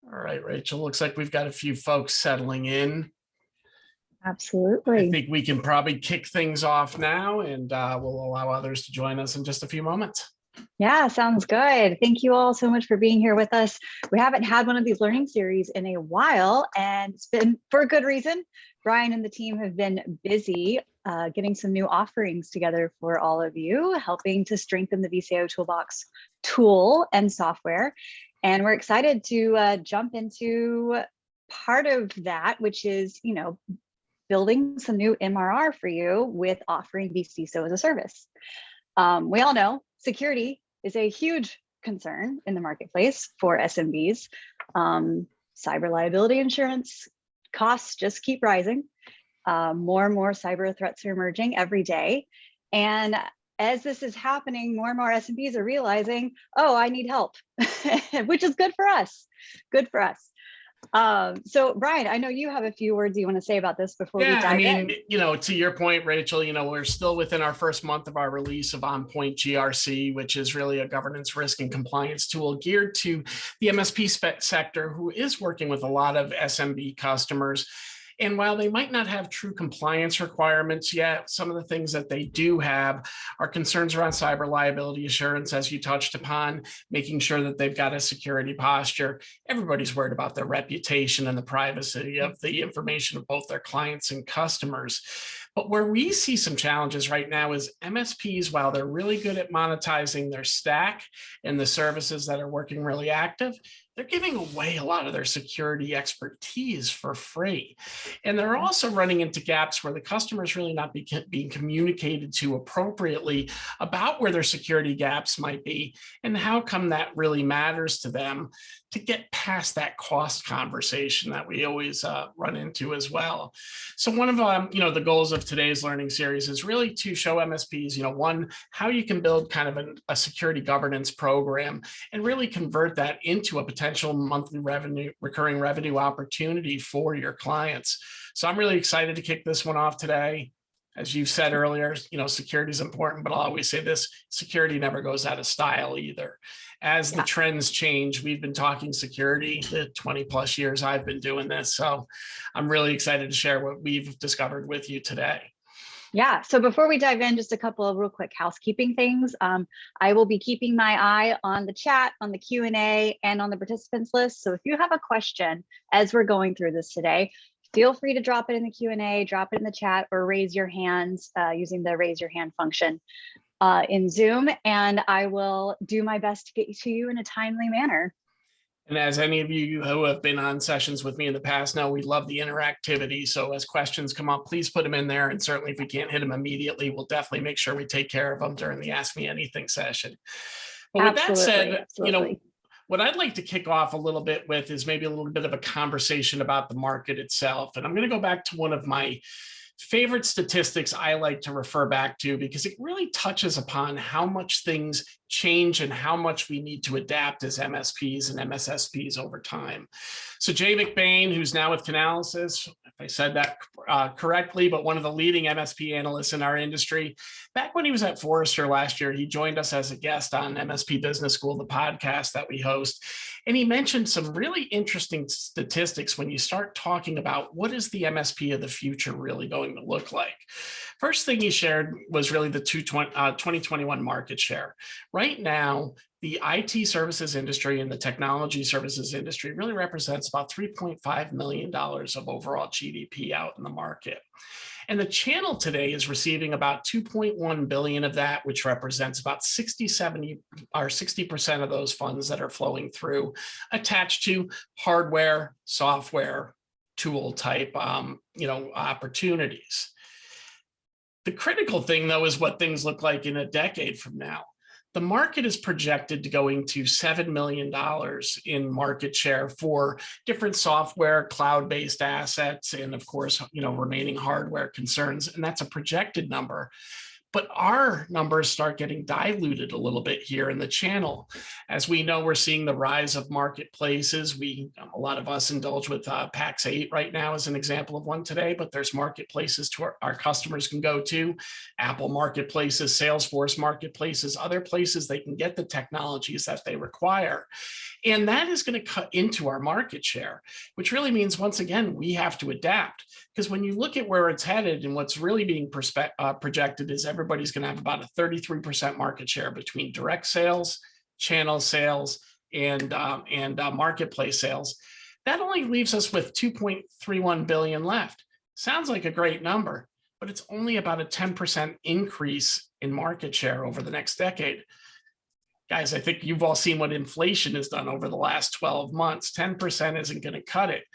All right, Rachel, looks like we've got a few folks settling in. I Absolutely. think we can probably kick things off now, and we'll allow others to join us in just a few moments. Yeah, sounds good. Thank you all so much for being here with us. We haven't had one of these learning series in a while, and it's been for a good reason. Brian and the team have been busy getting some new offerings together for all of you, helping to strengthen the vCIOToolbox tool and software. And we're excited to jump into part of that, which is, building some new MRR for you with offering vCISO as a service. We all know security is a huge concern in the marketplace for SMBs. Cyber liability insurance costs just keep rising. More and more cyber threats are emerging every day. And as this is happening, more and more SMBs are realizing, oh, I need help, which is good for us. Good for us. So Brian, I know you have a few words you want to say about this before we dive in. To your point, Rachel, we're still within our first month of our release of Onpoint GRC, which is really a governance, risk, and compliance tool geared to the MSP sector, who is working with a lot of SMB customers. And while they might not have true compliance requirements yet, some of the things that they do have are concerns around cyber liability assurance, as you touched upon, making sure that they've got a security posture. Everybody's worried about their reputation and the privacy of the information of both their clients and customers. But where we see some challenges right now is MSPs, while they're really good at monetizing their stack and the services that are working really active, they're giving away a lot of their security expertise for free. And they're also running into gaps where the customer is really not being communicated to appropriately about where their security gaps might be and how come that really matters to them to get past that cost conversation that we always run into as well. So one of the goals of today's learning series is really to show MSPs, one, how you can build kind of a security governance program and really convert that into a potential monthly recurring revenue opportunity for your clients. So I'm really excited to kick this one off today. As you said earlier, security is important, but I'll always say this: security never goes out of style either. As the trends change, we've been talking security the 20 plus years I've been doing this. So I'm really excited to share what we've discovered with you today. Yeah, so before we dive in, just a couple of real quick housekeeping things. I will be keeping my eye on the chat, on the Q&A, and on the participants list. So if you have a question as we're going through this today, feel free to drop it in the Q&A, drop it in the chat, or raise your hands using the raise your hand function in Zoom, and I will do my best to get to you in a timely manner. And as any of you who have been on sessions with me in the past know, we love the interactivity. So as questions come up, please put them in there. And certainly if we can't hit them immediately, we'll definitely make sure we take care of them during the Ask Me Anything session. But with that said, what I'd like to kick off a little bit with is maybe a little bit of a conversation about the market itself. And I'm going to go back to one of my favorite statistics I like to refer back to because it really touches upon how much things change and how much we need to adapt as MSPs and MSSPs over time. So Jay McBain, who's now with Canalys, if I said that correctly, but one of the leading MSP analysts in our industry, back when he was at Forrester last year, he joined us as a guest on MSP Business School, the podcast that we host. And he mentioned some really interesting statistics when you start talking about what is the MSP of the future really going to look like. First thing he shared was really the 2021 market share. Right now, the IT services industry and the technology services industry really represents about $3.5 million of overall GDP out in the market. And the channel today is receiving about 2.1 billion of that, which represents about 60% of those funds that are flowing through, attached to hardware, software, tool type, opportunities. The critical thing, though, is what things look like in a decade from now. The market is projected to go into $7 million in market share for different software, cloud-based assets, and of course, remaining hardware concerns. And that's a projected number. But our numbers start getting diluted a little bit here in the channel. As we know, we're seeing the rise of marketplaces. A lot of us indulge with PAX 8 right now as an example of one today, but there's marketplaces to our customers can go to, Apple marketplaces, Salesforce marketplaces, other places they can get the technologies that they require. And that is going to cut into our market share, which really means, once again, we have to adapt. Because when you look at where it's headed and what's really being projected is everybody's going to have about a 33% market share between direct sales, channel sales, and marketplace sales. That only leaves us with 2.31 billion left. Sounds like a great number, but it's only about a 10% increase in market share over the next decade. Guys, I think you've all seen what inflation has done over the last 12 months. 10% isn't going to cut it.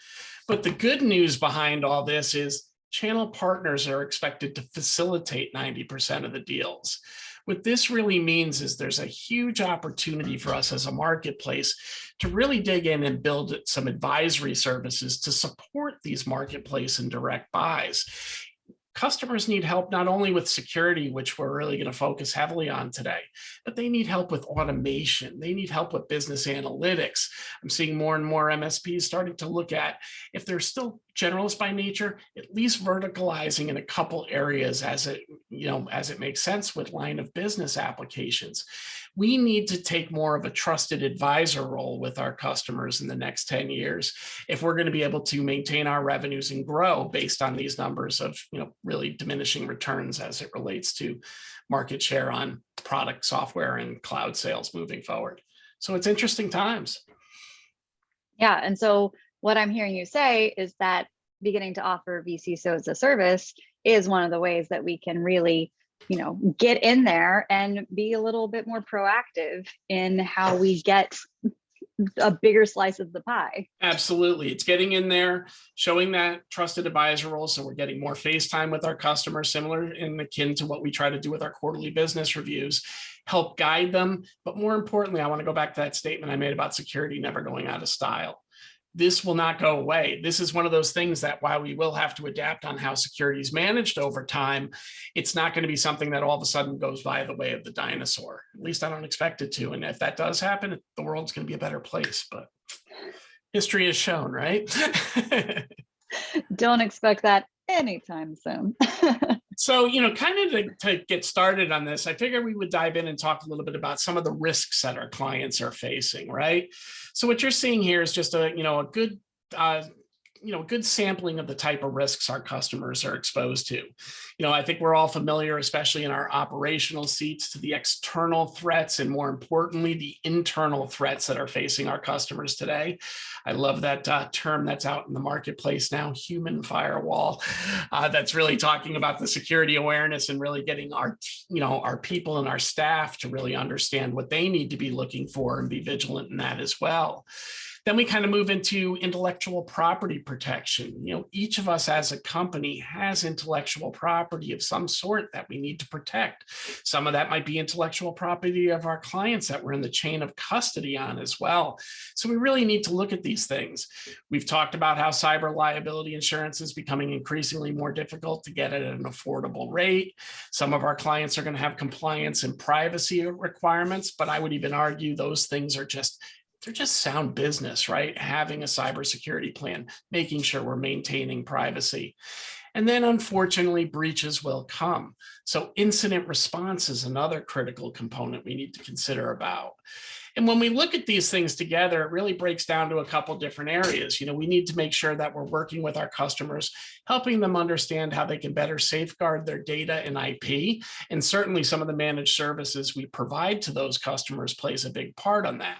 But the good news behind all this is channel partners are expected to facilitate 90% of the deals. What this really means is there's a huge opportunity for us as a marketplace to really dig in and build some advisory services to support these marketplace and direct buys. Customers need help not only with security, which we're really going to focus heavily on today, but they need help with automation. They need help with business analytics. I'm seeing more and more MSPs starting to look at, if they're still generalists by nature, at least verticalizing in a couple areas as it makes sense with line of business applications. We need to take more of a trusted advisor role with our customers in the next 10 years if we're going to be able to maintain our revenues and grow based on these numbers of really diminishing returns as it relates to market share on product, software, and cloud sales moving forward. So it's interesting times. Yeah, and so what I'm hearing you say is that beginning to offer vCISO as a service is one of the ways that we can really get in there and be a little bit more proactive in how we get a bigger slice of the pie. Absolutely. It's getting in there, showing that trusted advisor role. So we're getting more face time with our customers, similar and akin to what we try to do with our quarterly business reviews, help guide them. But more importantly, I want to go back to that statement I made about security never going out of style. This will not go away. This is one of those things that while we will have to adapt on how security is managed over time, it's not going to be something that all of a sudden goes by the way of the dinosaur. At least I don't expect it to. And if that does happen, the world's going to be a better place. But history has shown, right? Don't expect that anytime soon. So, kind of to get started on this, I figured we would dive in and talk a little bit about some of the risks that our clients are facing, right? So what you're seeing here is just a good sampling of the type of risks our customers are exposed to. I think we're all familiar, especially in our operational seats, to the external threats and, more importantly, the internal threats that are facing our customers today. I love that term that's out in the marketplace now, human firewall. That's really talking about the security awareness and really getting our people and our staff to really understand what they need to be looking for and be vigilant in that as well. Then we kind of move into intellectual property protection. Each of us as a company has intellectual property of some sort that we need to protect. Some of that might be intellectual property of our clients that we're in the chain of custody on as well. So we really need to look at these things. We've talked about how cyber liability insurance is becoming increasingly more difficult to get at an affordable rate. Some of our clients are going to have compliance and privacy requirements, but I would even argue those things are they're just sound business, right? Having a cybersecurity plan, making sure we're maintaining privacy. And then unfortunately, breaches will come. So incident response is another critical component we need to consider about. And when we look at these things together, it really breaks down to a couple different areas. We need to make sure that we're working with our customers, helping them understand how they can better safeguard their data and IP. And certainly some of the managed services we provide to those customers plays a big part on that.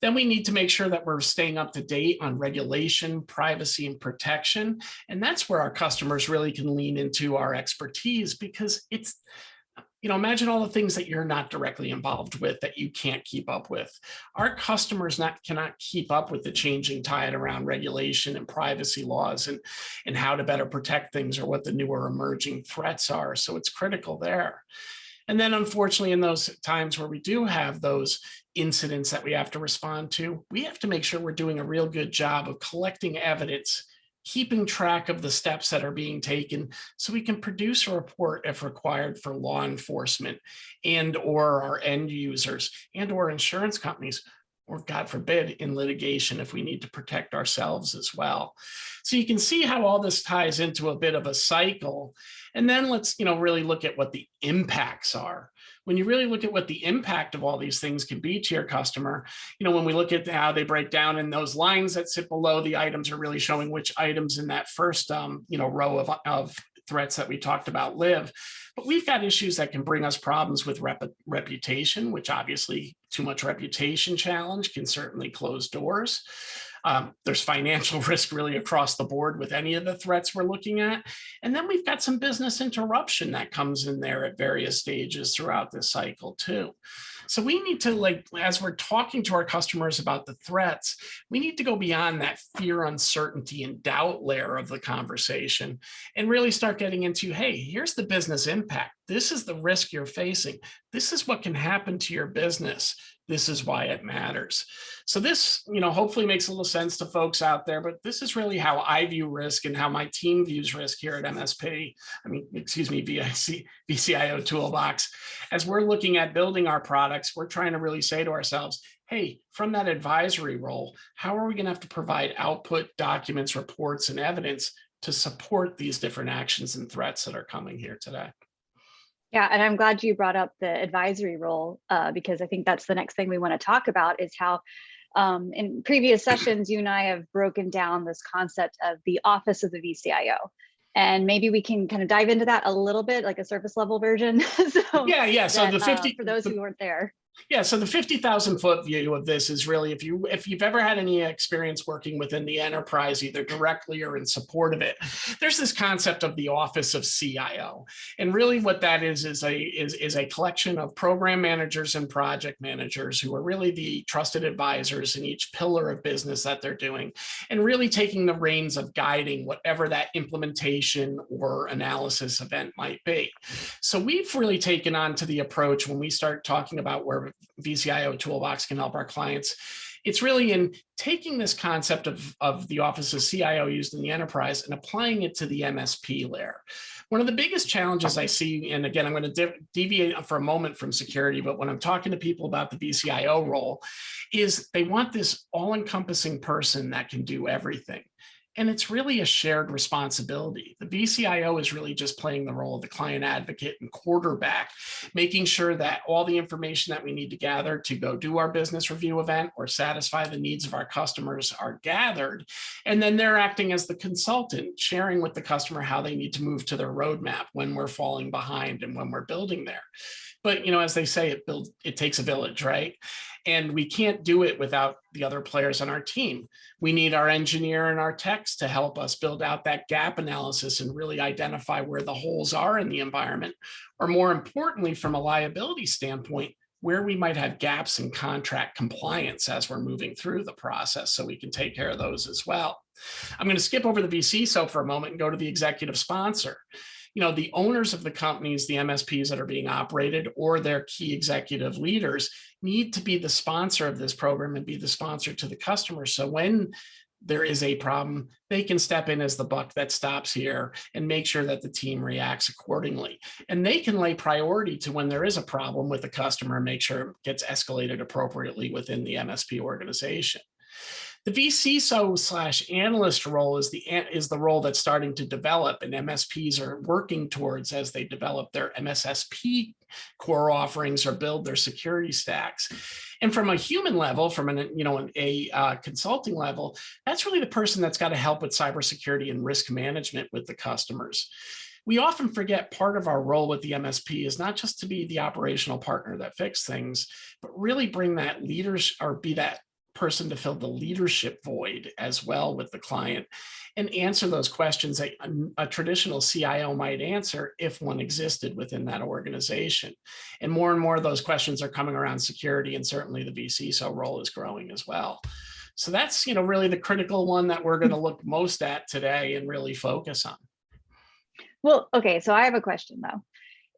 Then we need to make sure that we're staying up to date on regulation, privacy, and protection. And that's where our customers really can lean into our expertise, because it's, imagine all the things that you're not directly involved with that you can't keep up with. Our customers cannot keep up with the changing tide around regulation and privacy laws and how to better protect things or what the newer emerging threats are. So it's critical there. And then unfortunately, in those times where we do have those incidents that we have to respond to, we have to make sure we're doing a real good job of collecting evidence keeping track of the steps that are being taken so we can produce a report if required for law enforcement and or our end users and or insurance companies, or God forbid, in litigation if we need to protect ourselves as well. So you can see how all this ties into a bit of a cycle. And then let's, really look at what the impacts are. When you really look at what the impact of all these things can be to your customer, when we look at how they break down in those lines that sit below the items are really showing which items in that first, row of threats that we talked about live. But we've got issues that can bring us problems with reputation, which obviously too much reputation challenge can certainly close doors. There's financial risk really across the board with any of the threats we're looking at. And then we've got some business interruption that comes in there at various stages throughout this cycle too. So we need to, as we're talking to our customers about the threats, we need to go beyond that fear, uncertainty, and doubt layer of the conversation and really start getting into, hey, here's the business impact. This is the risk you're facing. This is what can happen to your business. This is why it matters. So this, hopefully makes a little sense to folks out there, but this is really how I view risk and how my team views risk here at vCIOToolbox. As we're looking at building our products, we're trying to really say to ourselves, hey, from that advisory role, how are we going to have to provide output, documents, reports, and evidence to support these different actions and threats that are coming here today? Yeah, and I'm glad you brought up the advisory role because I think that's the next thing we want to talk about is how in previous sessions, you and I have broken down this concept of the office of the vCIO. And maybe we can kind of dive into that a little bit, like a surface level version. So yeah. So that, the 50 for those who weren't there. Yeah, so the 50,000 foot view of this is really if you've ever had any experience working within the enterprise, either directly or in support of it, there's this concept of the office of CIO, and really what that is a collection of program managers and project managers who are really the trusted advisors in each pillar of business that they're doing, and really taking the reins of guiding whatever that implementation or analysis event might be. So we've really taken on to the approach when we start talking about where vCIOToolbox can help our clients. It's really in taking this concept of the office of CIO used in the enterprise and applying it to the MSP layer. One of the biggest challenges I see, and again, I'm going to deviate for a moment from security, but when I'm talking to people about the vCIO role, is they want this all-encompassing person that can do everything. And it's really a shared responsibility. The vCIO is really just playing the role of the client advocate and quarterback, making sure that all the information that we need to gather to go do our business review event or satisfy the needs of our customers are gathered. And then they're acting as the consultant, sharing with the customer how they need to move to their roadmap when we're falling behind and when we're building there. But, as they say, it takes a village, right? And we can't do it without the other players on our team. We need our engineer and our techs to help us build out that gap analysis and really identify where the holes are in the environment, or more importantly, from a liability standpoint, where we might have gaps in contract compliance as we're moving through the process, so we can take care of those as well. I'm going to skip over the vCISO for a moment and go to the executive sponsor. The owners of the companies, the MSPs that are being operated, or their key executive leaders need to be the sponsor of this program and be the sponsor to the customer. So when there is a problem, they can step in as the buck that stops here and make sure that the team reacts accordingly. And they can lay priority to when there is a problem with the customer and make sure it gets escalated appropriately within the MSP organization. The vCISO/analyst role is the role that's starting to develop, and MSPs are working towards as they develop their MSSP core offerings or build their security stacks. And from a human level, from a consulting level, that's really the person that's got to help with cybersecurity and risk management with the customers. We often forget part of our role with the MSP is not just to be the operational partner that fixes things, but really bring that leaders or be that person to fill the leadership void as well with the client and answer those questions that a traditional CIO might answer if one existed within that organization. And more of those questions are coming around security, and certainly the vCISO role is growing as well. So that's really the critical one that we're going to look most at today and really focus on. Well, okay, so I have a question though.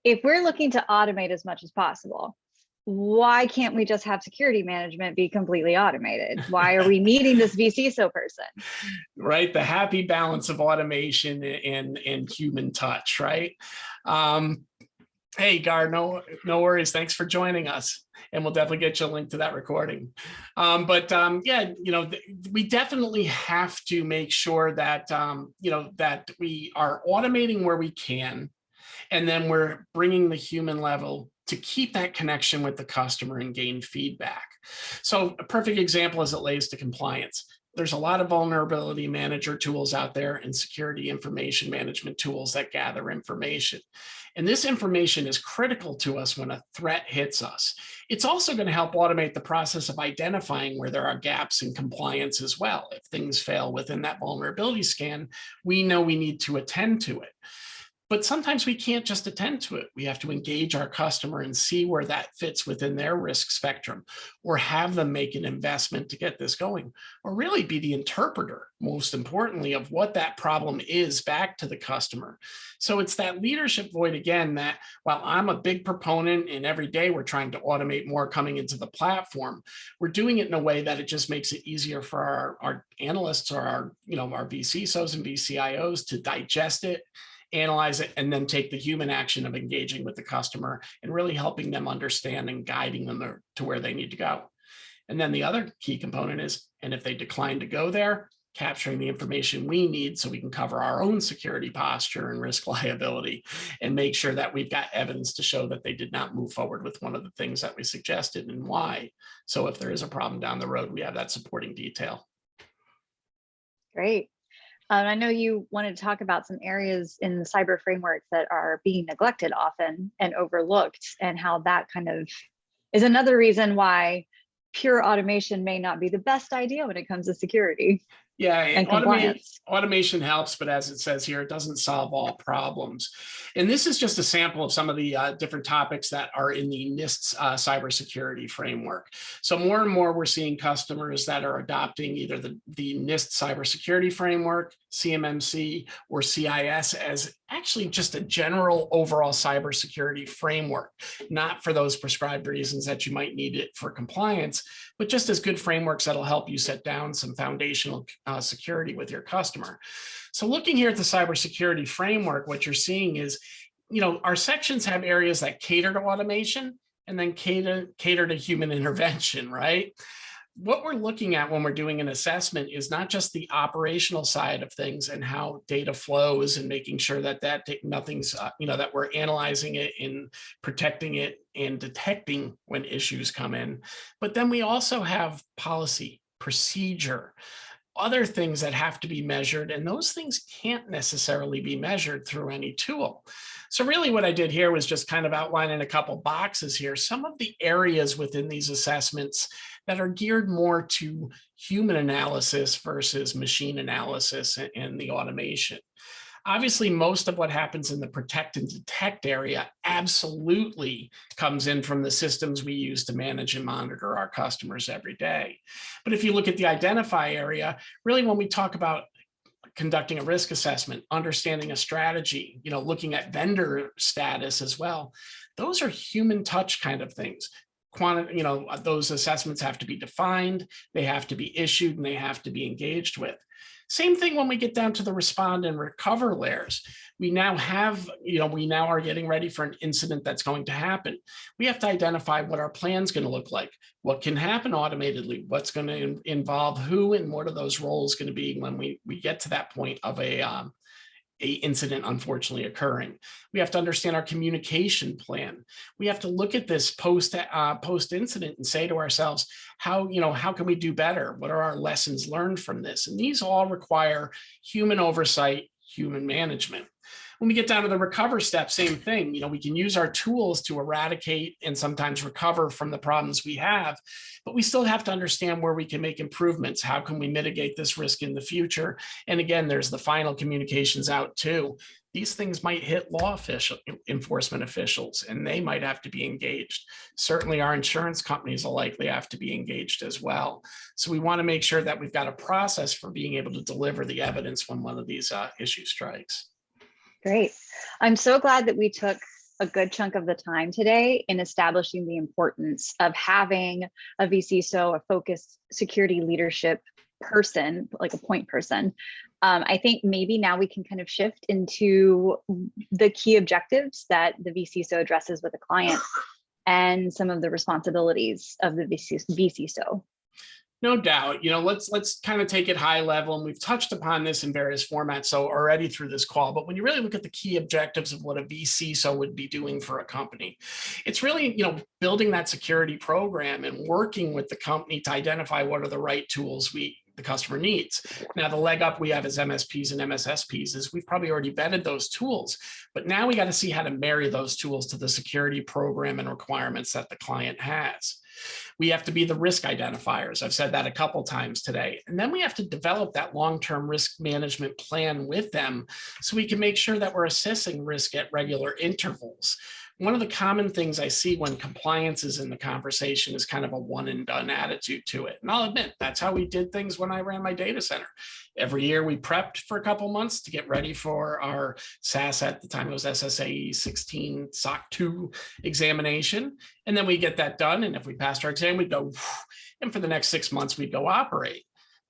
If we're looking to automate as much as possible, why can't we just have security management be completely automated? Why are we needing this vCISO person? Right, the happy balance of automation and human touch, right? Hey, Gar, no worries. Thanks for joining us. And we'll definitely get you a link to that recording. Yeah, we definitely have to make sure that, that we are automating where we can, and then we're bringing the human level to keep that connection with the customer and gain feedback. So a perfect example as it relates to compliance. There's a lot of vulnerability manager tools out there and security information management tools that gather information. And this information is critical to us when a threat hits us. It's also going to help automate the process of identifying where there are gaps in compliance as well. If things fail within that vulnerability scan, we know we need to attend to it. But sometimes we can't just attend to it. We have to engage our customer and see where that fits within their risk spectrum, or have them make an investment to get this going, or really be the interpreter, most importantly, of what that problem is back to the customer. So it's that leadership void again, that while I'm a big proponent and every day we're trying to automate more coming into the platform, we're doing it in a way that it just makes it easier for our analysts or our vCISOs and vCIOs to digest it, analyze it, and then take the human action of engaging with the customer and really helping them understand and guiding them to where they need to go. And then the other key component is, and if they decline to go there, capturing the information we need so we can cover our own security posture and risk liability, and make sure that we've got evidence to show that they did not move forward with one of the things that we suggested and why. So if there is a problem down the road, we have that supporting detail. Great. I know you wanted to talk about some areas in the cyber framework that are being neglected often and overlooked, and how that kind of is another reason why pure automation may not be the best idea when it comes to security. Yeah, and compliance. Automation helps, but as it says here, it doesn't solve all problems. And this is just a sample of some of the different topics that are in the NIST cybersecurity framework. So more and more, we're seeing customers that are adopting either the NIST cybersecurity framework, CMMC, or CIS as actually just a general overall cybersecurity framework, not for those prescribed reasons that you might need it for compliance, but just as good frameworks that'll help you set down some foundational security with your customer. So looking here at the cybersecurity framework, what you're seeing is, our sections have areas that cater to automation and then cater to human intervention, right? What we're looking at when we're doing an assessment is not just the operational side of things and how data flows and making sure that nothing's, that we're analyzing it and protecting it and detecting when issues come in. But then we also have policy, procedure, other things that have to be measured, and those things can't necessarily be measured through any tool. So really what I did here was just kind of outlining a couple boxes here, some of the areas within these assessments that are geared more to human analysis versus machine analysis and the automation. Obviously, most of what happens in the protect and detect area absolutely comes in from the systems we use to manage and monitor our customers every day. But if you look at the identify area, really when we talk about conducting a risk assessment, understanding a strategy, looking at vendor status as well, those are human touch kind of things. Those assessments have to be defined, they have to be issued, and they have to be engaged with. Same thing when we get down to the respond and recover layers. We now are getting ready for an incident that's going to happen. We have to identify what our plan's going to look like, what can happen automatedly, what's going to involve who, and what are those roles going to be when we get to that point of a incident unfortunately occurring. We have to understand our communication plan. We have to look at this post incident and say to ourselves, how can we do better? What are our lessons learned from this? And these all require human oversight, human management. When we get down to the recover step, same thing. We can use our tools to eradicate and sometimes recover from the problems we have, but we still have to understand where we can make improvements. How can we mitigate this risk in the future? And again, there's the final communications out too. These things might hit law enforcement officials, and they might have to be engaged. Certainly our insurance companies will likely have to be engaged as well. So we want to make sure that we've got a process for being able to deliver the evidence when one of these issues strikes. Great. I'm so glad that we took a good chunk of the time today in establishing the importance of having a vCISO, a focused security leadership person, like a point person. I think maybe now we can kind of shift into the key objectives that the vCISO addresses with a client and some of the responsibilities of the vCISO. No doubt. Let's kind of take it high level, and we've touched upon this in various formats so already through this call. But when you really look at the key objectives of what a vCISO would be doing for a company, it's really building that security program and working with the company to identify what are the right tools the customer needs. Now, the leg up we have as MSPs and MSSPs is we've probably already vetted those tools, but now we got to see how to marry those tools to the security program and requirements that the client has. We have to be the risk identifiers. I've said that a couple times today. And then we have to develop that long-term risk management plan with them so we can make sure that we're assessing risk at regular intervals. One of the common things I see when compliance is in the conversation is kind of a one and done attitude to it. And I'll admit, that's how we did things when I ran my data center. Every year we prepped for a couple months to get ready for our SaaS, at the time it was SSAE 16 SOC 2 examination. And then we get that done. And if we passed our exam, we'd go, and for the next 6 months, we'd go operate.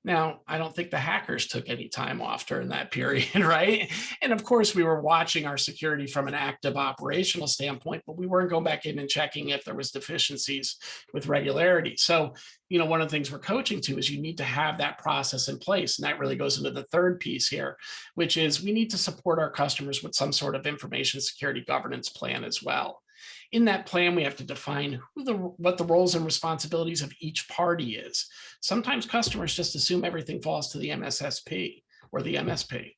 Now, I don't think the hackers took any time off during that period, right? And of course, we were watching our security from an active operational standpoint, but we weren't going back in and checking if there was deficiencies with regularity. So, one of the things we're coaching to is you need to have that process in place. And that really goes into the third piece here, which is we need to support our customers with some sort of information security governance plan as well. In that plan, we have to define what the roles and responsibilities of each party is. Sometimes customers just assume everything falls to the MSSP or the MSP.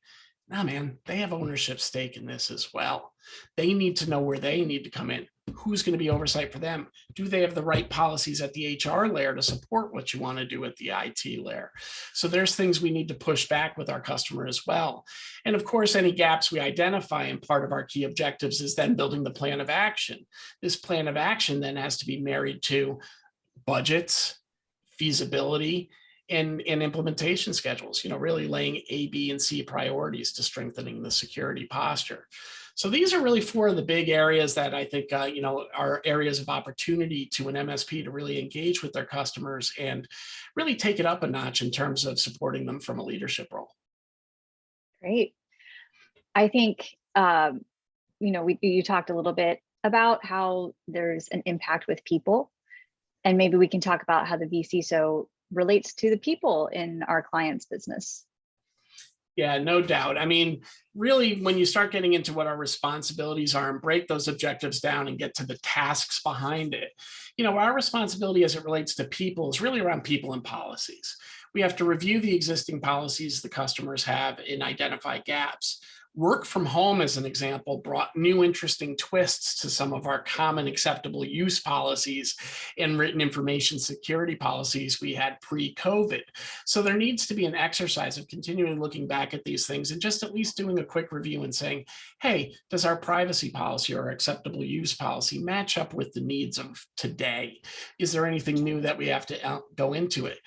No, man, they have ownership stake in this as well. They need to know where they need to come in. Who's going to be oversight for them? Do they have the right policies at the HR layer to support what you want to do at the IT layer? So there's things we need to push back with our customer as well. And of course, any gaps we identify in part of our key objectives is then building the plan of action. This plan of action then has to be married to budgets, feasibility, and implementation schedules, really laying A, B, and C priorities to strengthening the security posture. So these are really four of the big areas that I think, are areas of opportunity to an MSP to really engage with their customers and really take it up a notch in terms of supporting them from a leadership role. Great. I think, you talked a little bit about how there's an impact with people, and maybe we can talk about how the vCISO relates to the people in our client's business. Yeah, no doubt. I mean, really, when you start getting into what our responsibilities are and break those objectives down and get to the tasks behind it, our responsibility as it relates to people is really around people and policies. We have to review the existing policies the customers have and identify gaps. Work from home, as an example, brought new interesting twists to some of our common acceptable use policies and written information security policies we had pre-COVID. So there needs to be an exercise of continually looking back at these things and just at least doing a quick review and saying, hey, does our privacy policy or acceptable use policy match up with the needs of today? Is there anything new that we have to go into it?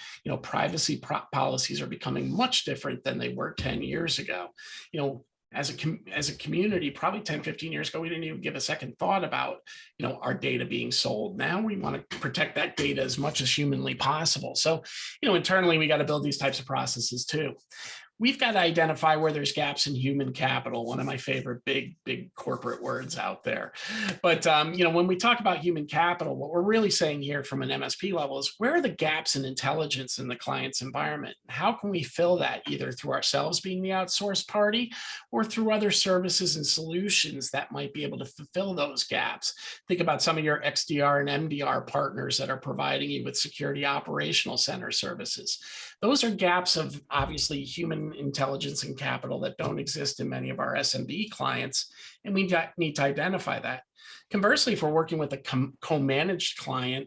Privacy policies are becoming much different than they were 10 years ago. As a community, probably 10, 15 years ago, we didn't even give a second thought about, our data being sold. Now we want to protect that data as much as humanly possible. So, internally, we got to build these types of processes too. We've got to identify where there's gaps in human capital, one of my favorite big corporate words out there. But, when we talk about human capital, what we're really saying here from an MSP level is where are the gaps in intelligence in the client's environment? How can we fill that either through ourselves being the outsourced party or through other services and solutions that might be able to fulfill those gaps? Think about some of your XDR and MDR partners that are providing you with security operational center services. Those are gaps of obviously human intelligence and capital that don't exist in many of our SMB clients, and we need to identify that. Conversely, if we're working with a co-managed client,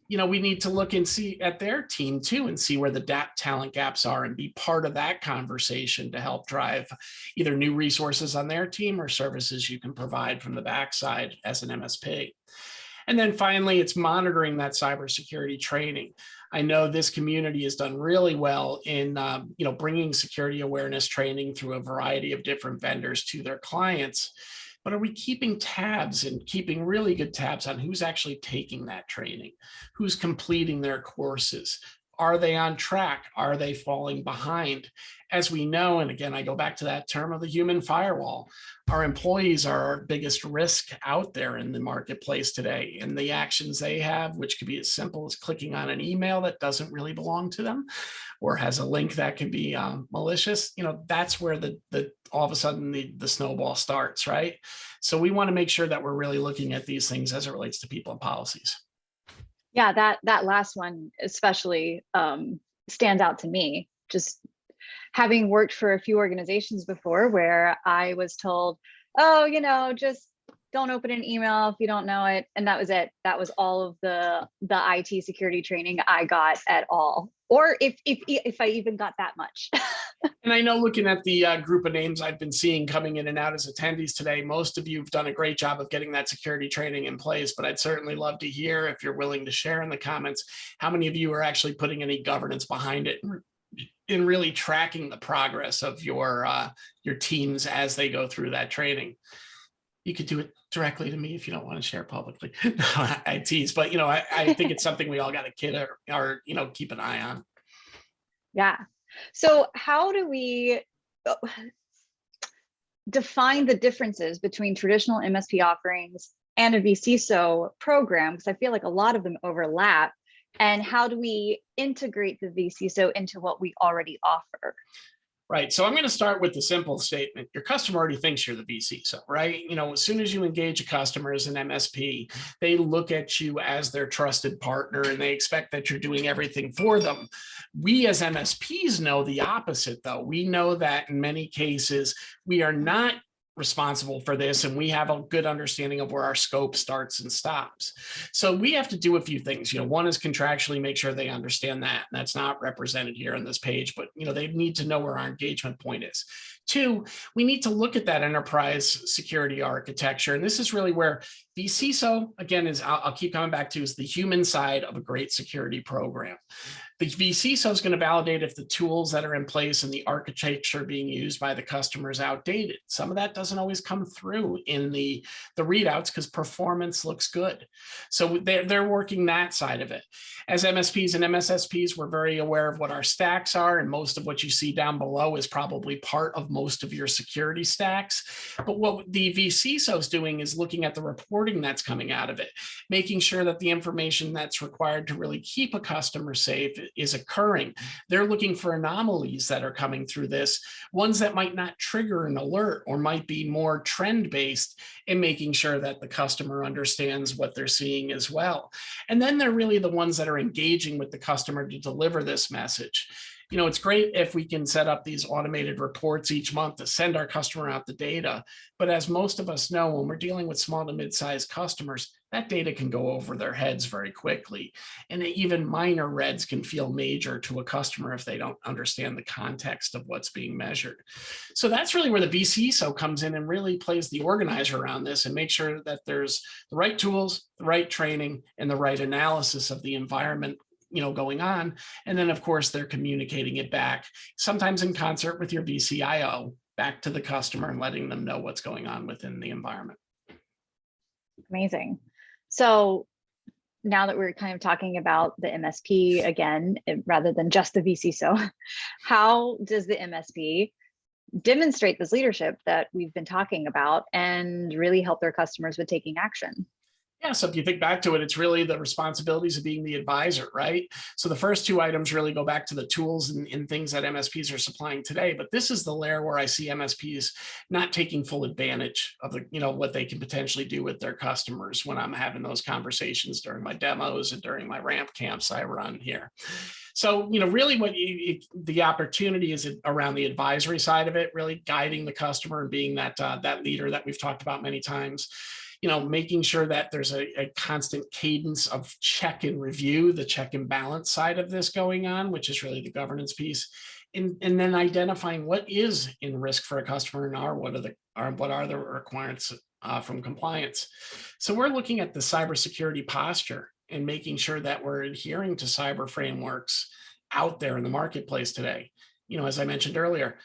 we need to look and see at their team too and see where the talent gaps are and be part of that conversation to help drive either new resources on their team or services you can provide from the backside as an MSP. And then finally, it's monitoring that cybersecurity training. I know this community has done really well in bringing security awareness training through a variety of different vendors to their clients. but are we keeping tabs and keeping really good tabs on who's actually taking that training, who's completing their courses? Are they on track? Are they falling behind? As we know, and again, I go back to that term of the human firewall, our employees are our biggest risk out there in the marketplace today. And the actions they have, which could be as simple as clicking on an email that doesn't really belong to them, or has a link that can be malicious, that's where the all of a sudden the snowball starts, right? So we want to make sure that we're really looking at these things as it relates to people and policies. Yeah, that last one especially stands out to me. Just having worked for a few organizations before where I was told, oh, just don't open an email if you don't know it. And that was it. That was all of the IT security training I got at all. Or if I even got that much. And I know, looking at the group of names I've been seeing coming in and out as attendees today, most of you have done a great job of getting that security training in place, but I'd certainly love to hear, if you're willing to share in the comments, how many of you are actually putting any governance behind it and really tracking the progress of your teams as they go through that training. You could do it directly to me if you don't want to share publicly. No, I tease, but I think it's something we all got to kid or keep an eye on. Yeah. So how do we define the differences between traditional MSP offerings and a vCISO program? Because I feel like a lot of them overlap. And how do we integrate the vCISO into what we already offer? Right. So I'm going to start with the simple statement. Your customer already thinks you're the vCISO, right? As soon as you engage a customer as an MSP, they look at you as their trusted partner and they expect that you're doing everything for them. We as MSPs know the opposite, though. We know that in many cases, we are not responsible for this, and we have a good understanding of where our scope starts and stops. So we have to do a few things. One is contractually make sure they understand that, and that's not represented here on this page, but they need to know where our engagement point is. Two, we need to look at that enterprise security architecture, and this is really where vCISO, again, I'll keep coming back to, is the human side of a great security program. The vCISO is going to validate if the tools that are in place and the architecture being used by the customer is outdated. Some of that doesn't always come through in the readouts because performance looks good. So they're working that side of it. As MSPs and MSSPs, we're very aware of what our stacks are, and most of what you see down below is probably part of most of your security stacks. But what the vCISO is doing is looking at the reporting that's coming out of it, making sure that the information that's required to really keep a customer safe is occurring. They're looking for anomalies that are coming through this, ones that might not trigger an alert or might be more trend-based, in making sure that the customer understands what they're seeing as well. And then they're really the ones that are engaging with the customer to deliver this message. It's great if we can set up these automated reports each month to send our customer out the data. But as most of us know, when we're dealing with small to mid-sized customers, that data can go over their heads very quickly. And even minor reds can feel major to a customer if they don't understand the context of what's being measured. So that's really where the vCISO comes in and really plays the organizer around this and make sure that there's the right tools, the right training, and the right analysis of the environment going on. And then, of course, they're communicating it back, sometimes in concert with your vCIO, back to the customer and letting them know what's going on within the environment. Amazing. So now that we're kind of talking about the MSP again, rather than just the vCISO, how does the MSP demonstrate this leadership that we've been talking about and really help their customers with taking action? Yeah, so if you think back to it, it's really the responsibilities of being the advisor, right? So the first two items really go back to the tools and things that MSPs are supplying today. But this is the layer where I see MSPs not taking full advantage of what they can potentially do with their customers when I'm having those conversations during my demos and during my ramp camps I run here. So, really what the opportunity is around the advisory side of it, really guiding the customer and being that leader that we've talked about many times. Making sure that there's a constant cadence of check and review, the check and balance side of this going on, which is really the governance piece, and then identifying what is in risk for a customer and what are the requirements from compliance. So we're looking at the cybersecurity posture and making sure that we're adhering to cyber frameworks out there in the marketplace today. As I mentioned earlier,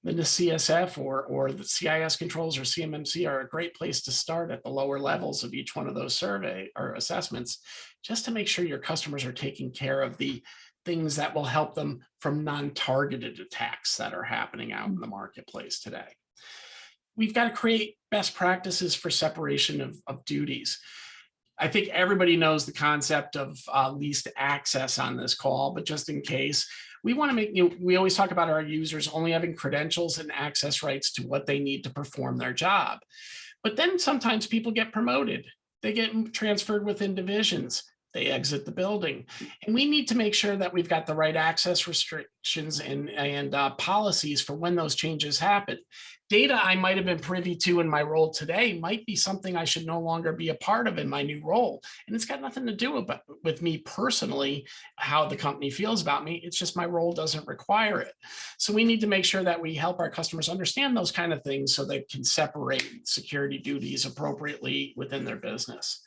then the CSF or the CIS controls or CMMC are a great place to start at the lower levels of each one of those survey or assessments, just to make sure your customers are taking care of the things that will help them from non-targeted attacks that are happening out in the marketplace today. We've got to create best practices for separation of duties. I think everybody knows the concept of least access on this call, but just in case, we want to make, we always talk about our users only having credentials and access rights to what they need to perform their job. But then sometimes people get promoted, they get transferred within divisions, they exit the building. And we need to make sure that we've got the right access restrictions and policies for when those changes happen. Data I might have been privy to in my role today might be something I should no longer be a part of in my new role. And it's got nothing to do with me personally, how the company feels about me. It's just my role doesn't require it. So we need to make sure that we help our customers understand those kind of things so they can separate security duties appropriately within their business.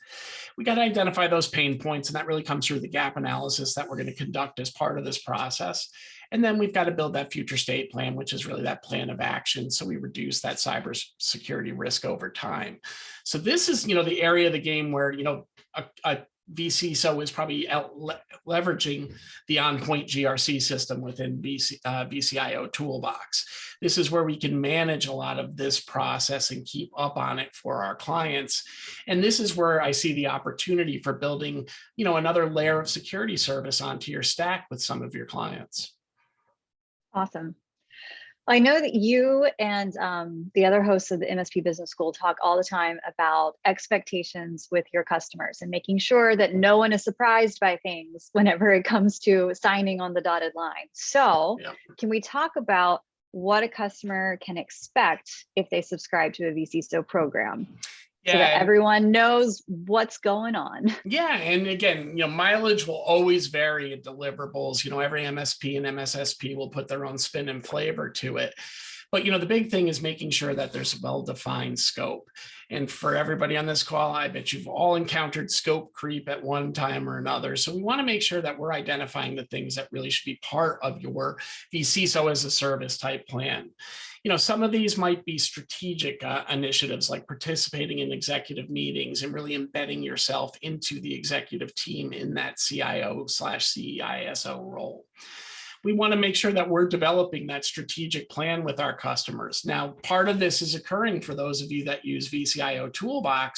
We got to identify those pain points, and that really comes through the gap analysis that we're going to conduct as part of this process. And then we've got to build that future state plan, which is really that plan of action. So we reduce that cybersecurity risk over time. So this is, the area of the game where, a vCISO is probably leveraging the Onpoint GRC system within vCIOToolbox. This is where we can manage a lot of this process and keep up on it for our clients. And this is where I see the opportunity for building, another layer of security service onto your stack with some of your clients. Awesome. I know that you and the other hosts of the MSP Business School talk all the time about expectations with your customers and making sure that no one is surprised by things whenever it comes to signing on the dotted line. So Can we talk about what a customer can expect if they subscribe to a vCISO program? So that everyone knows what's going on. Yeah, and again, mileage will always vary in deliverables. Every MSP and MSSP will put their own spin and flavor to it. But the big thing is making sure that there's a well-defined scope. And for everybody on this call, I bet you've all encountered scope creep at one time or another. So we want to make sure that we're identifying the things that really should be part of your vCISO as a service type plan. Some of these might be strategic initiatives like participating in executive meetings and really embedding yourself into the executive team in that CIO/CISO role. We want to make sure that we're developing that strategic plan with our customers. Now, part of this is occurring for those of you that use vCIOToolbox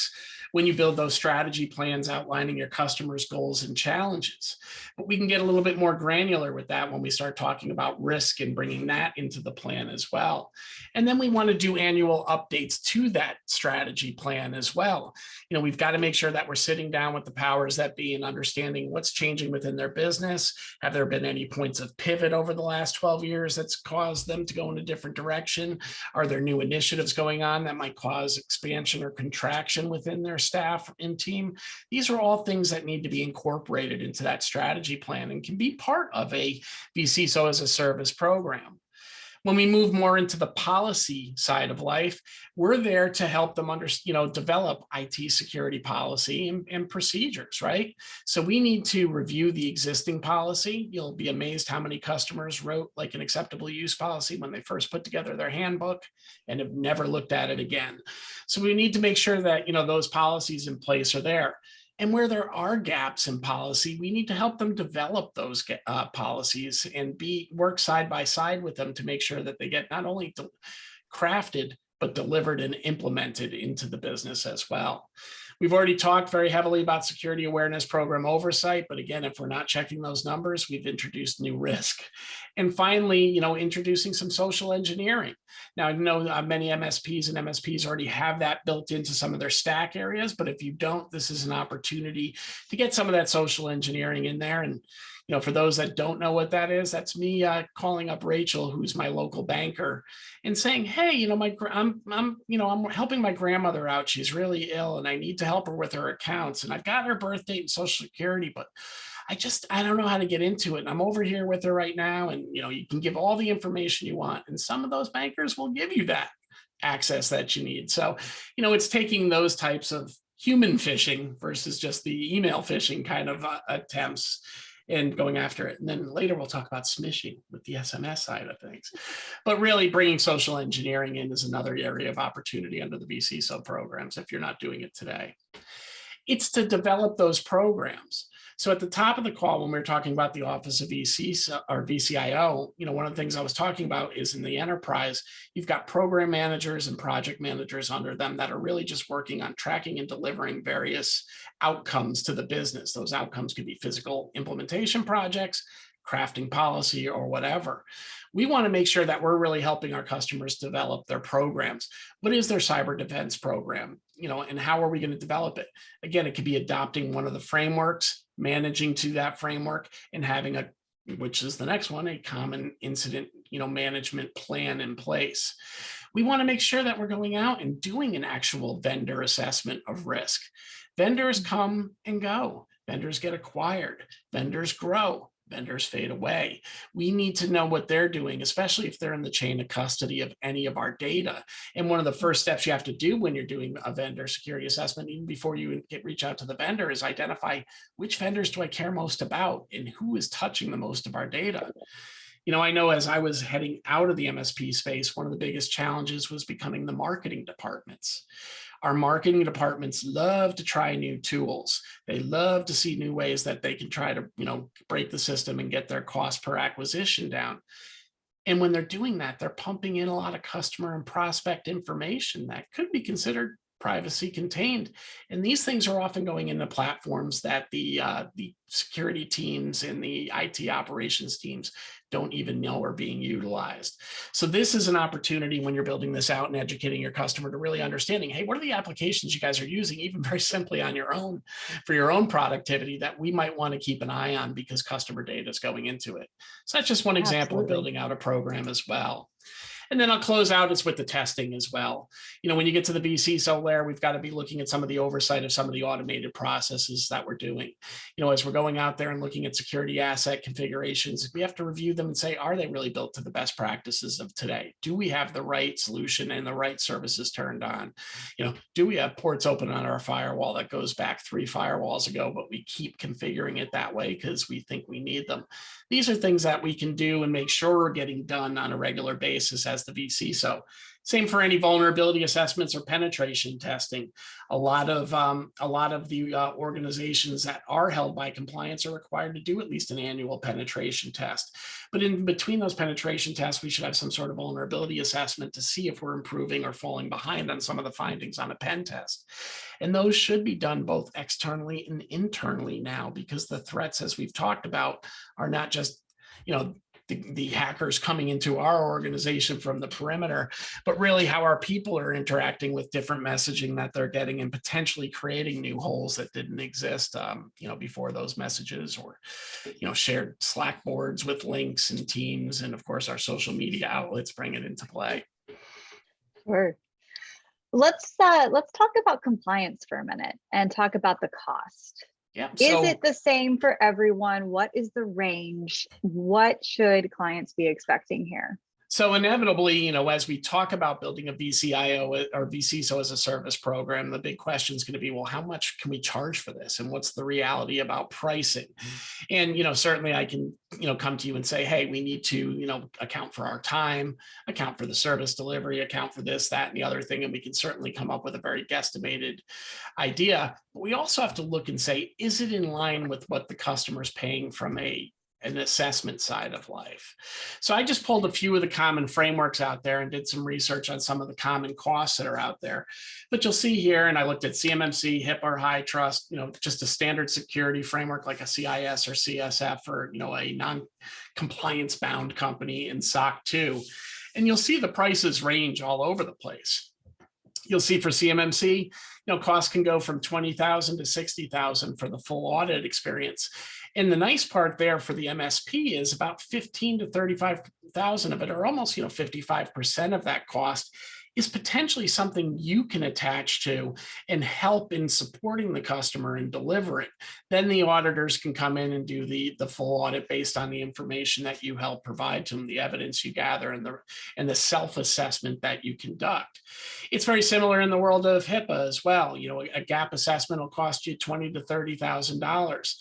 when you build those strategy plans outlining your customers' goals and challenges. But we can get a little bit more granular with that when we start talking about risk and bringing that into the plan as well. And then we want to do annual updates to that strategy plan as well. We've got to make sure that we're sitting down with the powers that be and understanding what's changing within their business. Have there been any points of pivot over the last 12 years that's caused them to go in a different direction? Are there new initiatives going on that might cause expansion or contraction within their staff and team? These are all things that need to be incorporated into that strategy plan and can be part of a vCISO as a service program. When we move more into the policy side of life, we're there to help them develop IT security policy and procedures, right? So we need to review the existing policy. You'll be amazed how many customers wrote like an acceptable use policy when they first put together their handbook and have never looked at it again. So we need to make sure that, those policies in place are there. And where there are gaps in policy, we need to help them develop those policies and work side by side with them to make sure that they get not only crafted, but delivered and implemented into the business as well. We've already talked very heavily about security awareness program oversight, but again, if we're not checking those numbers, we've introduced new risk. And finally, introducing some social engineering. Now, I know many MSPs and MSPs already have that built into some of their stack areas, but if you don't, this is an opportunity to get some of that social engineering in there. And for those that don't know what that is, that's me calling up Rachel, who's my local banker, and saying, "Hey, I'm helping my grandmother out. She's really ill, and I need to help her with her accounts. And I've got her birth date and Social Security, but I don't know how to get into it. And I'm over here with her right now. And you can give all the information you want, and some of those bankers will give you that access that you need. So, it's taking those types of human phishing versus just the email phishing kind of attempts and going after it. And then later we'll talk about smishing with the SMS side of things. But really bringing social engineering in is another area of opportunity under the vCISO programs if you're not doing it today. It's to develop those programs. So at the top of the call, when we were talking about the Office of vCISO or vCIO, one of the things I was talking about is in the enterprise, you've got program managers and project managers under them that are really just working on tracking and delivering various outcomes to the business. Those outcomes could be physical implementation projects, crafting policy, or whatever. We want to make sure that we're really helping our customers develop their programs. What is their cyber defense program? And how are we going to develop it? Again, it could be adopting one of the frameworks, managing to that framework, and having which is the next one, a common incident, management plan in place. We want to make sure that we're going out and doing an actual vendor assessment of risk. Vendors come and go. Vendors get acquired. Vendors grow. Vendors fade away. We need to know what they're doing, especially if they're in the chain of custody of any of our data. And one of the first steps you have to do when you're doing a vendor security assessment, even before you reach out to the vendor, is identify which vendors do I care most about and who is touching the most of our data. I know as I was heading out of the MSP space, one of the biggest challenges was becoming the marketing departments. Our marketing departments love to try new tools. They love to see new ways that they can try to, break the system and get their cost per acquisition down. And when they're doing that, they're pumping in a lot of customer and prospect information that could be considered privacy contained. And these things are often going into platforms that the security teams and the IT operations teams don't even know are being utilized. So this is an opportunity when you're building this out and educating your customer to really understanding, hey, what are the applications you guys are using, even very simply on your own, for your own productivity, that we might want to keep an eye on because customer data is going into it. So that's just one example of building out a program as well. And then I'll close out is with the testing as well. When you get to the vCISO layer, we've got to be looking at some of the oversight of some of the automated processes that we're doing. As we're going out there and looking at security asset configurations, we have to review them and say, are they really built to the best practices of today? Do we have the right solution and the right services turned on? Do we have ports open on our firewall that goes back 3 firewalls ago, but we keep configuring it that way because we think we need them? These are things that we can do and make sure we're getting done on a regular basis as the vCISO. Same for any vulnerability assessments or penetration testing. A lot of the organizations that are held by compliance are required to do at least an annual penetration test. But in between those penetration tests, we should have some sort of vulnerability assessment to see if we're improving or falling behind on some of the findings on a pen test. And those should be done both externally and internally now, because the threats, as we've talked about, are not just, the hackers coming into our organization from the perimeter, but really how our people are interacting with different messaging that they're getting and potentially creating new holes that didn't exist, before those messages, or, shared Slack boards with links and Teams, and of course our social media outlets bring it into play. Sure. Let's talk about compliance for a minute and talk about the cost. Yeah. Is it the same for everyone? What is the range? What should clients be expecting here? So inevitably, as we talk about building a vCIO or vCISO as a service program, the big question is going to be, well, how much can we charge for this? And what's the reality about pricing? And, certainly I can, come to you and say, hey, we need to, account for our time, account for the service delivery, account for this, that, and the other thing. And we can certainly come up with a very guesstimated idea. But we also have to look and say, is it in line with what the customer's paying from an assessment side of life? So I just pulled a few of the common frameworks out there and did some research on some of the common costs that are out there. But you'll see here, and I looked at CMMC, HIPAA, or high trust, just a standard security framework like a CIS or CSF, or, a non-compliance bound company in SOC 2. And you'll see the prices range all over the place. You'll see for CMMC, costs can go from $20,000 to $60,000 for the full audit experience. And the nice part there for the MSP is about $15,000 to $35,000 of it, or almost 55% of that cost, is potentially something you can attach to and help in supporting the customer and deliver it. Then the auditors can come in and do the full audit based on the information that you help provide to them, the evidence you gather, and the self-assessment that you conduct. It's very similar in the world of HIPAA as well. A gap assessment will cost you $20,000 to $30,000.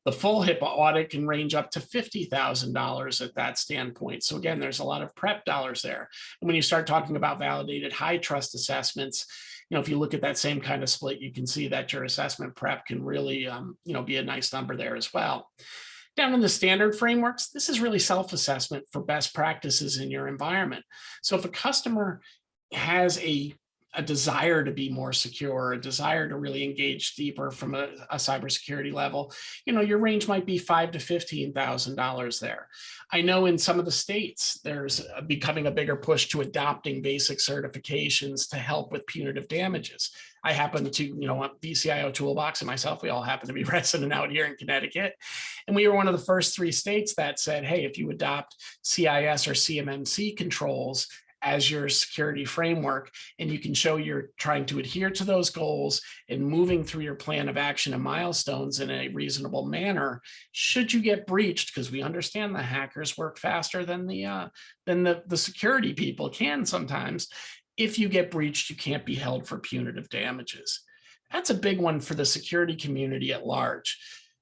The full HIPAA audit can range up to $50,000 at that standpoint. So again, there's a lot of prep dollars there. And when you start talking about validated high trust assessments, if you look at that same kind of split, you can see that your assessment prep can really, be a nice number there as well. Down in the standard frameworks, this is really self-assessment for best practices in your environment. So if a customer has a desire to be more secure, a desire to really engage deeper from a cybersecurity level, your range might be $5,000 to $15,000 there. I know in some of the states, there's becoming a bigger push to adopting basic certifications to help with punitive damages. I happen to, vCIOToolbox and myself, we all happen to be resident out here in Connecticut. And we were one of the first 3 states that said, hey, if you adopt CIS or CMMC controls as your security framework, and you can show you're trying to adhere to those goals and moving through your plan of action and milestones in a reasonable manner, should you get breached, because we understand the hackers work faster than the security people can sometimes. If you get breached, you can't be held for punitive damages. That's a big one for the security community at large.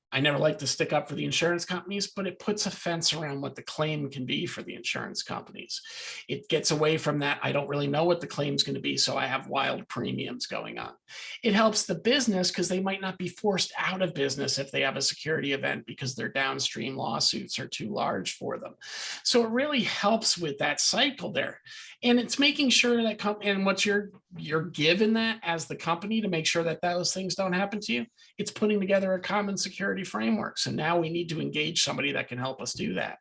I never like to stick up for the insurance companies, but it puts a fence around what the claim can be for the insurance companies. It gets away from that, I don't really know what the claim's going to be, so I have wild premiums going on. It helps the business because they might not be forced out of business if they have a security event because their downstream lawsuits are too large for them. So it really helps with that cycle there. And it's making sure that, and what's your given that as the company to make sure that those things don't happen to you, it's putting together a common security framework. So now we need to engage somebody that can help us do that.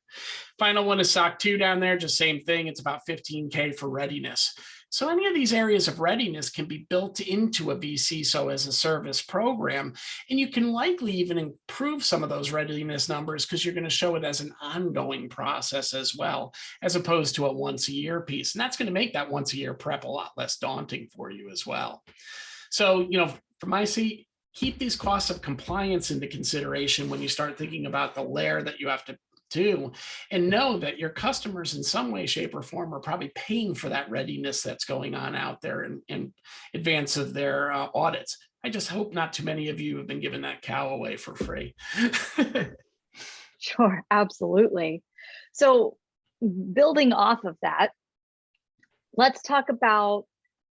Final one is SOC 2 down there, just same thing. It's about $15K for readiness. So any of these areas of readiness can be built into a vCISO as a service program, and you can likely even improve some of those readiness numbers because you're going to show it as an ongoing process as well, as opposed to a once a year piece. And that's going to make that once a year prep a lot less daunting for you as well. So, from my seat, keep these costs of compliance into consideration when you start thinking about the layer that you have to do, and know that your customers in some way, shape, or form are probably paying for that readiness that's going on out there in advance of their audits. I just hope not too many of you have been giving that cow away for free. Sure, absolutely. So building off of that, let's talk about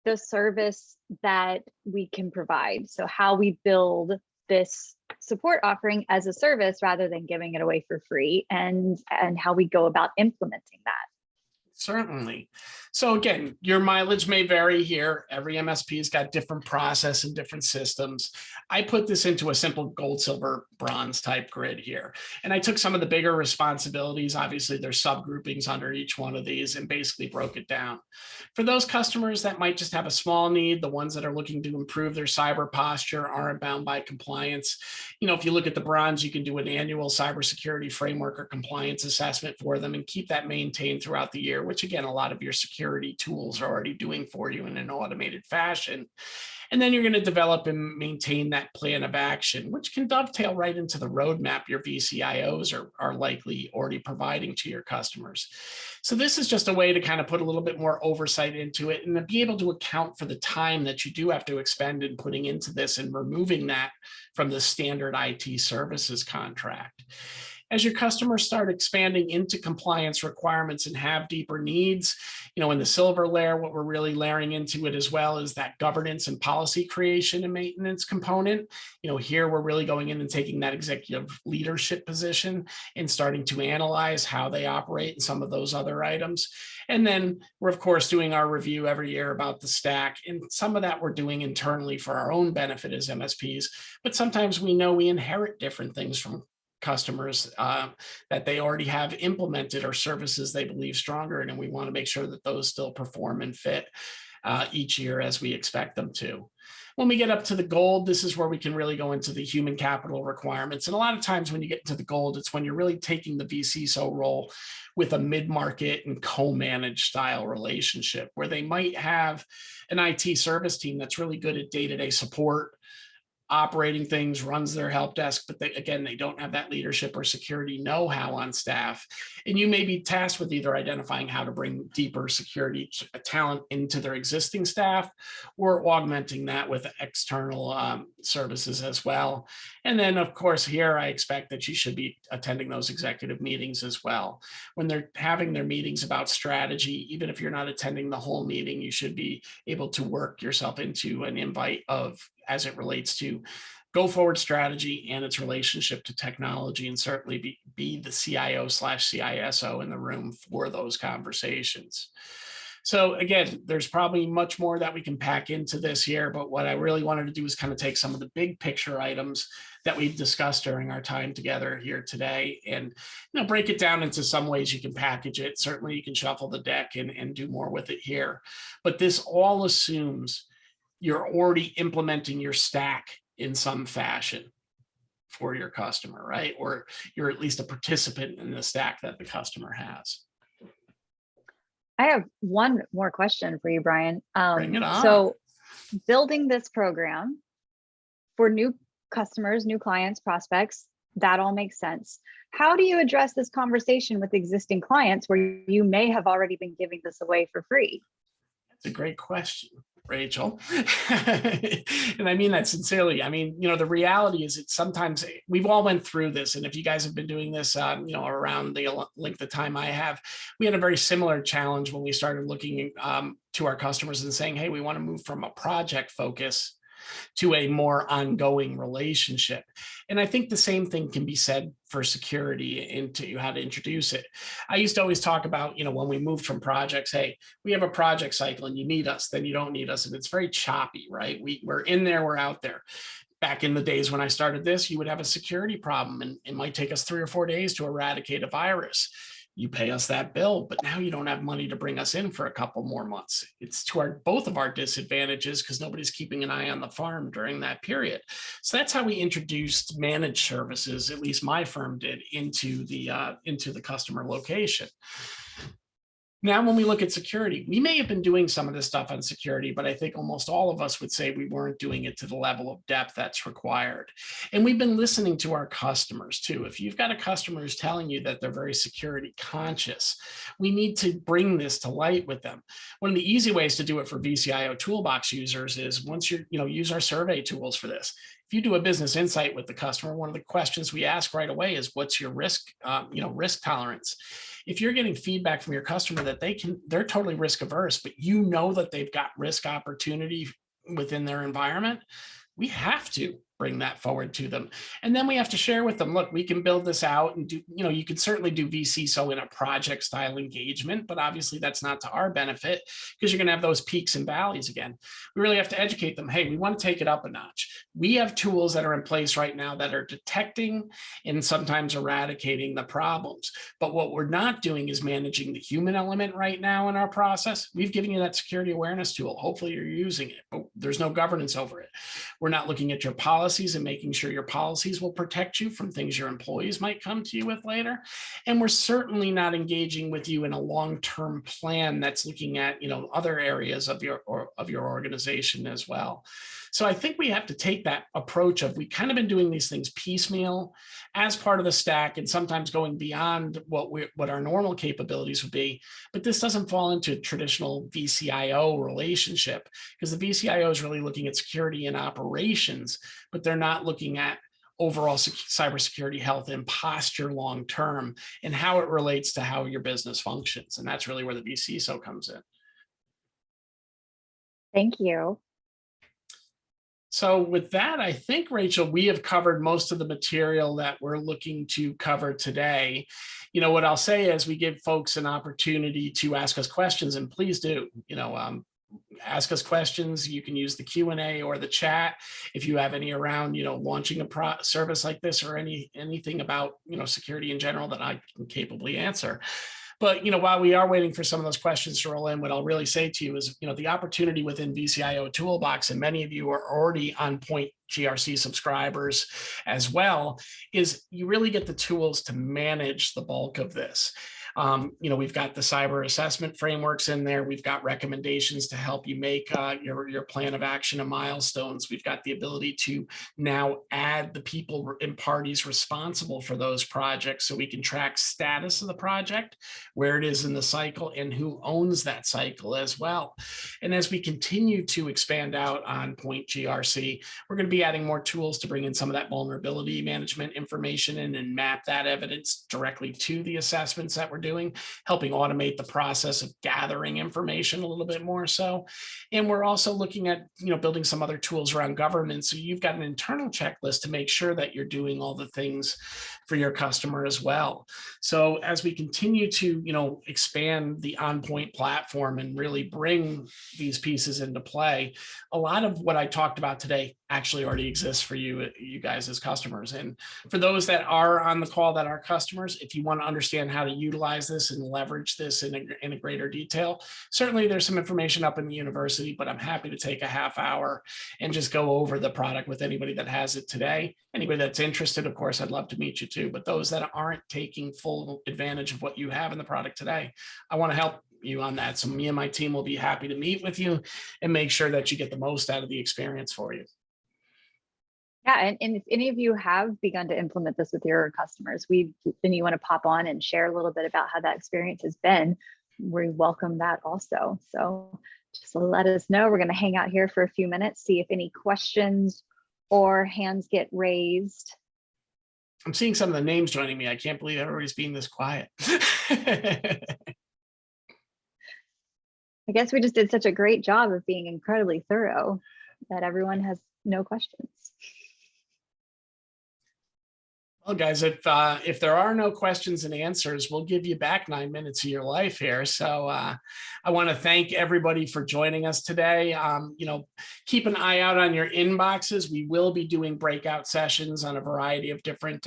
the service that we can provide. So how we build this support offering as a service rather than giving it away for free, and how we go about implementing that. Certainly. So again, your mileage may vary here. Every MSP's got different process and different systems. I put this into a simple gold, silver, bronze type grid here. And I took some of the bigger responsibilities. Obviously, there's subgroupings under each one of these, and basically broke it down. For those customers that might just have a small need, the ones that are looking to improve their cyber posture, aren't bound by compliance. If you look at the bronze, you can do an annual cybersecurity framework or compliance assessment for them and keep that maintained throughout the year, which again, a lot of your security tools are already doing for you in an automated fashion. And then you're going to develop and maintain that plan of action, which can dovetail right into the roadmap your vCIOs are likely already providing to your customers. So this is just a way to kind of put a little bit more oversight into it and to be able to account for the time that you do have to expend in putting into this and removing that from the standard IT services contract. As your customers start expanding into compliance requirements and have deeper needs, in the silver layer, what we're really layering into it as well is that governance and policy creation and maintenance component. Here we're really going in and taking that executive leadership position and starting to analyze how they operate and some of those other items. And then we're, of course, doing our review every year about the stack. And some of that we're doing internally for our own benefit as MSPs. But sometimes we know we inherit different things from customers that they already have implemented or services they believe stronger in, and we want to make sure that those still perform and fit each year as we expect them to. When we get up to the gold, this is where we can really go into the human capital requirements. And a lot of times when you get into the gold, it's when you're really taking the vCISO role with a mid-market and co-managed style relationship, where they might have an IT service team that's really good at day-to-day support, operating things, runs their help desk, but they don't have that leadership or security know-how on staff. And you may be tasked with either identifying how to bring deeper security talent into their existing staff or augmenting that with external services as well. And then, of course, here I expect that you should be attending those executive meetings as well. When they're having their meetings about strategy, even if you're not attending the whole meeting, you should be able to work yourself into an invite of as it relates to go forward strategy and its relationship to technology, and certainly be the CIO/CISO in the room for those conversations. So again, there's probably much more that we can pack into this here, but what I really wanted to do is kind of take some of the big picture items that we've discussed during our time together here today and break it down into some ways you can package it. Certainly you can shuffle the deck and do more with it here. But this all assumes you're already implementing your stack in some fashion for your customer, right? Or you're at least a participant in the stack that the customer has. I have one more question for you, Brian. Bring it on. So building this program for new customers, new clients, prospects, that all makes sense. How do you address this conversation with existing clients where you may have already been giving this away for free? That's a great question, Rachel. And I mean that sincerely. I mean, the reality is it's sometimes we've all went through this. And if you guys have been doing this, around the length of time I have, we had a very similar challenge when we started looking to our customers and saying, hey, we want to move from a project focus to a more ongoing relationship. And I think the same thing can be said for security into how to introduce it. I used to always talk about, when we moved from projects, hey, we have a project cycle and you need us, then you don't need us. And it's very choppy, right? We're in there, we're out there. Back in the days when I started this, you would have a security problem and it might take us 3 or 4 days to eradicate a virus. You pay us that bill, but now you don't have money to bring us in for a couple more months. It's to both of our disadvantages because nobody's keeping an eye on the farm during that period. So that's how we introduced managed services, at least my firm did, into the customer location. Now, when we look at security, we may have been doing some of this stuff on security, but I think almost all of us would say we weren't doing it to the level of depth that's required. And we've been listening to our customers too. If you've got a customer who's telling you that they're very security conscious, we need to bring this to light with them. One of the easy ways to do it for vCIOToolbox users is once use our survey tools for this. If you do a business insight with the customer, one of the questions we ask right away is, what's your risk tolerance? If you're getting feedback from your customer that they're totally risk averse, but that they've got risk opportunity within their environment, we have to bring that forward to them. And then we have to share with them, look, we can build this out and do, you can certainly do vCISO in a project style engagement, but obviously that's not to our benefit because you're going to have those peaks and valleys again. We really have to educate them. Hey, we want to take it up a notch. We have tools that are in place right now that are detecting and sometimes eradicating the problems. But what we're not doing is managing the human element right now in our process. We've given you that security awareness tool. Hopefully you're using it, but there's no governance over it. We're not looking at your policies and making sure your policies will protect you from things your employees might come to you with later. And we're certainly not engaging with you in a long-term plan that's looking at, other areas of your organization as well. So I think we have to take that approach of we kind of been doing these things piecemeal as part of the stack and sometimes going beyond what our normal capabilities would be. But this doesn't fall into a traditional vCIO relationship because the vCIO is really looking at security and operations, but they're not looking at overall cybersecurity health and posture long-term and how it relates to how your business functions. And that's really where the vCISO comes in. Thank you. So with that, I think, Rachel, we have covered most of the material that we're looking to cover today. What I'll say is we give folks an opportunity to ask us questions, and please do, ask us questions. You can use the Q&A or the chat if you have any around, launching a service like this or anything about, security in general that I can capably answer. But, while we are waiting for some of those questions to roll in, what I'll really say to you is, the opportunity within vCIOToolbox, and many of you are already Onpoint GRC subscribers as well, is you really get the tools to manage the bulk of this. We've got the cyber assessment frameworks in there. We've got recommendations to help you make your plan of action and milestones. We've got the ability to now add the people and parties responsible for those projects so we can track status of the project, where it is in the cycle, and who owns that cycle as well. And as we continue to expand out Onpoint GRC, we're going to be adding more tools to bring in some of that vulnerability management information in and map that evidence directly to the assessments that we're doing, helping automate the process of gathering information a little bit more so. And we're also looking at, building some other tools around governance. So you've got an internal checklist to make sure that you're doing all the things for your customer as well. So as we continue to, expand the Onpoint platform and really bring these pieces into play, a lot of what I talked about today actually already exists for you guys as customers. And for those that are on the call that are customers, if you want to understand how to utilize this and leverage this in a greater detail, certainly there's some information up in the university, but I'm happy to take a half hour and just go over the product with anybody that has it today. Anybody that's interested, of course, I'd love to meet you too. But those that aren't taking full advantage of what you have in the product today, I want to help you on that. So me and my team will be happy to meet with you and make sure that you get the most out of the experience for you. Yeah, and if any of you have begun to implement this with your customers, and you want to pop on and share a little bit about how that experience has been, we welcome that also. So just let us know. We're going to hang out here for a few minutes, see if any questions or hands get raised. I'm seeing some of the names joining me. I can't believe everybody's being this quiet. I guess we just did such a great job of being incredibly thorough that everyone has no questions. Well, guys, if there are no questions and answers, we'll give you back 9 minutes of your life here. So I want to thank everybody for joining us today. Keep an eye out on your inboxes. We will be doing breakout sessions on a variety of different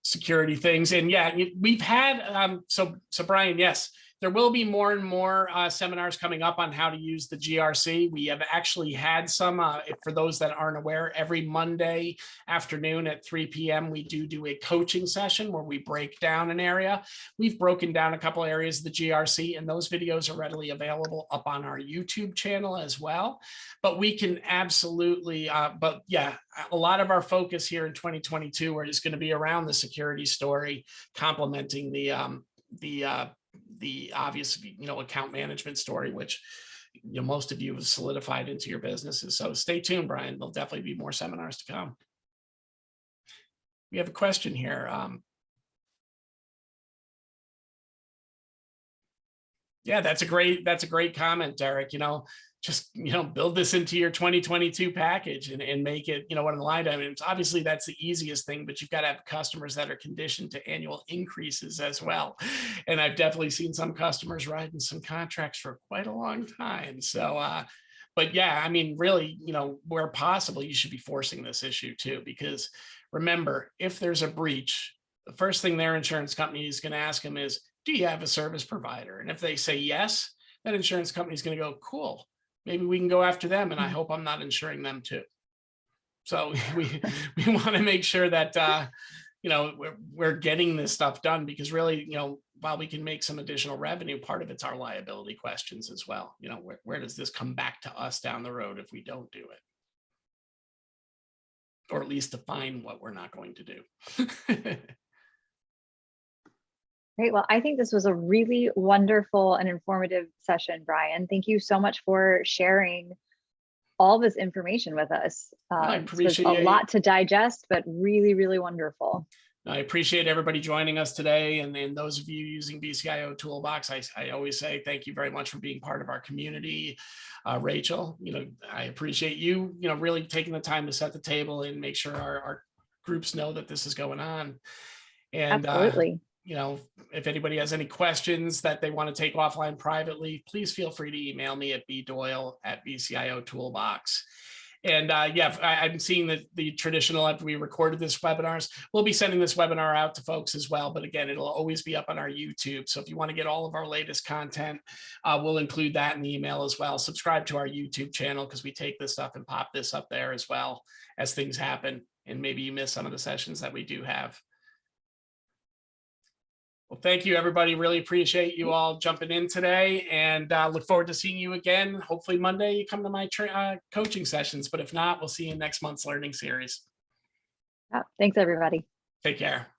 security things. And yeah, we've had, so Brian, yes, there will be more and more seminars coming up on how to use the GRC. We have actually had some, for those that aren't aware, every Monday afternoon at 3 p.m. we do a coaching session where we break down an area. We've broken down a couple areas of the GRC, and those videos are readily available up on our YouTube channel as well. But we can absolutely, but yeah, a lot of our focus here in 2022 is going to be around the security story, complementing the obvious, account management story, which, most of you have solidified into your businesses. So stay tuned, Brian. There'll definitely be more seminars to come. We have a question here. Yeah, that's a great comment, Derek. Just, build this into your 2022 package and make it, one of the line items. Obviously, that's the easiest thing, but you've got to have customers that are conditioned to annual increases as well. And I've definitely seen some customers riding some contracts for quite a long time. So, but yeah, I mean, really, where possible, you should be forcing this issue too, because remember, if there's a breach, the first thing their insurance company is going to ask them is, do you have a service provider? And if they say yes, that insurance company is going to go, cool. Maybe we can go after them, and I hope I'm not insuring them too. So we want to make sure that we're getting this stuff done, because really, while we can make some additional revenue, part of it's our liability questions as well. Where does this come back to us down the road if we don't do it, or at least define what we're not going to do. Great. Well, I think this was a really wonderful and informative session, Brian. Thank you so much for sharing all this information with us. I appreciate a lot to digest, but really, really wonderful. I appreciate everybody joining us today. And those of you using vCIOToolbox, I always say thank you very much for being part of our community. Rachel, I appreciate you, really taking the time to set the table and make sure our groups know that this is going on. And absolutely. If anybody has any questions that they want to take offline privately, please feel free to email me at bdoyle@vCIOToolbox. And yeah, I'm seeing that the traditional, after we recorded this webinars, we'll be sending this webinar out to folks as well. But again, it'll always be up on our YouTube. So if you want to get all of our latest content, we'll include that in the email as well. Subscribe to our YouTube channel, because we take this stuff and pop this up there as well as things happen. And maybe you miss some of the sessions that we do have. Well, thank you, everybody. Really appreciate you all jumping in today, and look forward to seeing you again. Hopefully Monday you come to my coaching sessions, but if not, we'll see you in next month's learning series. Yeah, thanks, everybody. Take care.